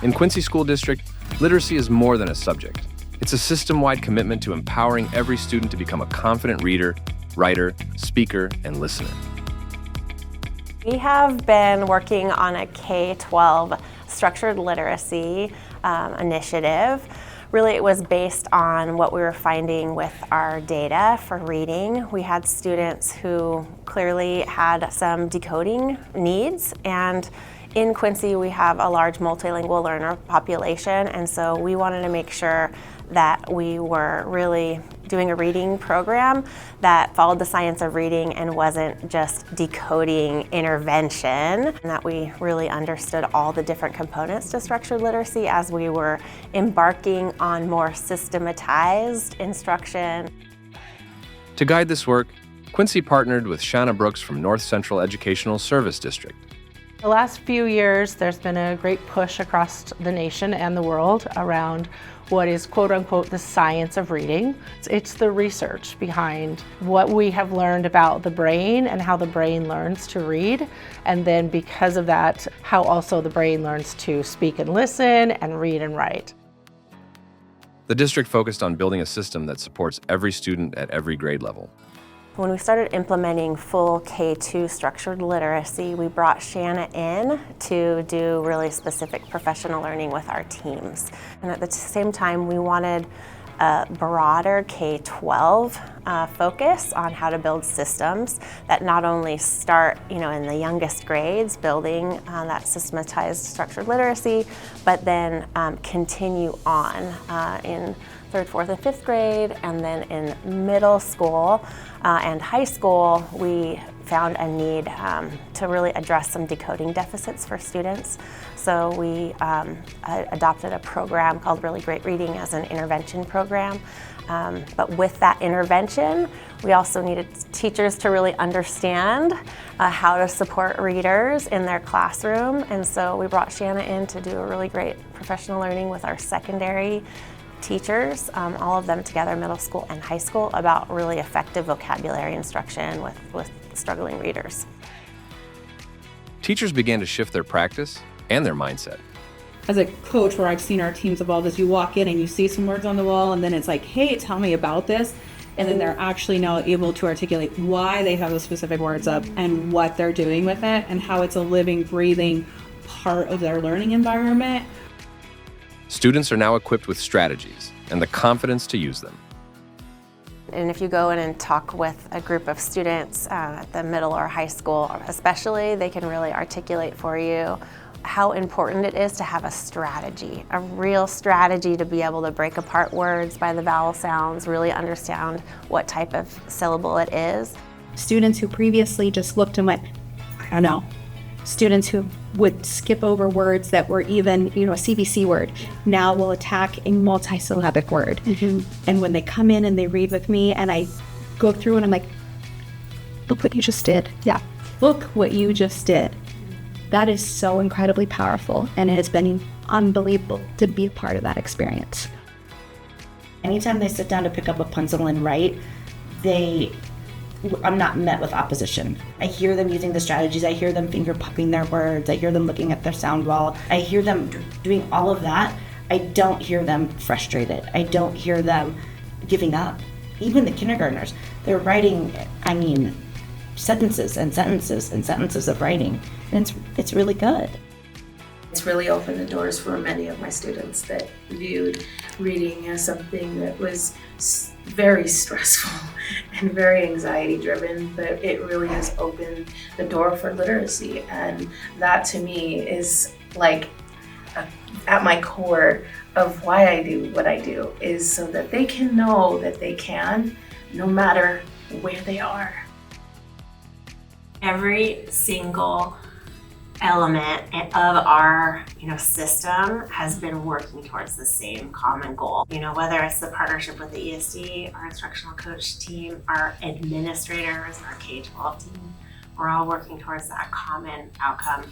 In Quincy School District, literacy is more than a subject. It's a system-wide commitment to empowering every student to become a confident reader, writer, speaker, and listener. We have been working on a K-12 structured literacy initiative. Really, it was based on what we were finding with our data for reading. We had students who clearly had some decoding needs, and in Quincy we have a large multilingual learner population, and so we wanted to make sure that we were really doing a reading program that followed the science of reading and wasn't just decoding intervention, and that we really understood all the different components to structured literacy as we were embarking on more systematized instruction. To guide this work, Quincy partnered with Shanna Brooks from North Central Educational Service District. The last few years, there's been a great push across the nation and the world around what is quote-unquote the science of reading. It's the research behind what we have learned about the brain and how the brain learns to read, and then because of that, how also the brain learns to speak and listen and read and write. The district focused on building a system that supports every student at every grade level. When we started implementing full K-2 structured literacy, we brought Shanna in to do really specific professional learning with our teams. And at the same time, we wanted a broader K-12 focus on how to build systems that not only start, in the youngest grades, building that systematized structured literacy, but then continue on in 3rd, 4th, and 5th grade, and then in middle school and high school, we found a need to really address some decoding deficits for students. So we adopted a program called Really Great Reading as an intervention program. But with that intervention, we also needed teachers to really understand how to support readers in their classroom. And so we brought Shanna in to do a really great professional learning with our secondary teachers, all of them together, middle school and high school, about really effective vocabulary instruction with struggling readers. Teachers began to shift their practice and their mindset. As a coach, where I've seen our teams evolve, is you walk in and you see some words on the wall, and then it's like, hey, tell me about this. And then they're actually now able to articulate why they have those specific words up and what they're doing with it and how it's a living, breathing part of their learning environment. Students are now equipped with strategies and the confidence to use them. And if you go in and talk with a group of students at the middle or high school especially, they can really articulate for you how important it is to have a strategy, a real strategy to be able to break apart words by the vowel sounds, really understand what type of syllable it is. Students who previously just looked and went, I don't know. Students who would skip over words that were even, a CBC word, now will attack a multisyllabic word. Mm-hmm. And when they come in and they read with me and I go through and I'm like, look what you just did. Yeah, look what you just did. That is so incredibly powerful, and it has been unbelievable to be a part of that experience. Anytime they sit down to pick up a pencil and write, I'm not met with opposition. I hear them using the strategies, I hear them finger popping their words, I hear them looking at their sound wall, I hear them doing all of that. I don't hear them frustrated. I don't hear them giving up. Even the kindergartners, they're writing, sentences and sentences and sentences of writing, and it's really good. It's really opened the doors for many of my students that viewed reading as something that was very stressful and very anxiety driven, but it really has opened the door for literacy. And that to me is like at my core of why I do what I do, is so that they can know that they can, no matter where they are. Every single element of our system has been working towards the same common goal. Whether it's the partnership with the ESD, our instructional coach team, our administrators, our K-12 team, we're all working towards that common outcome.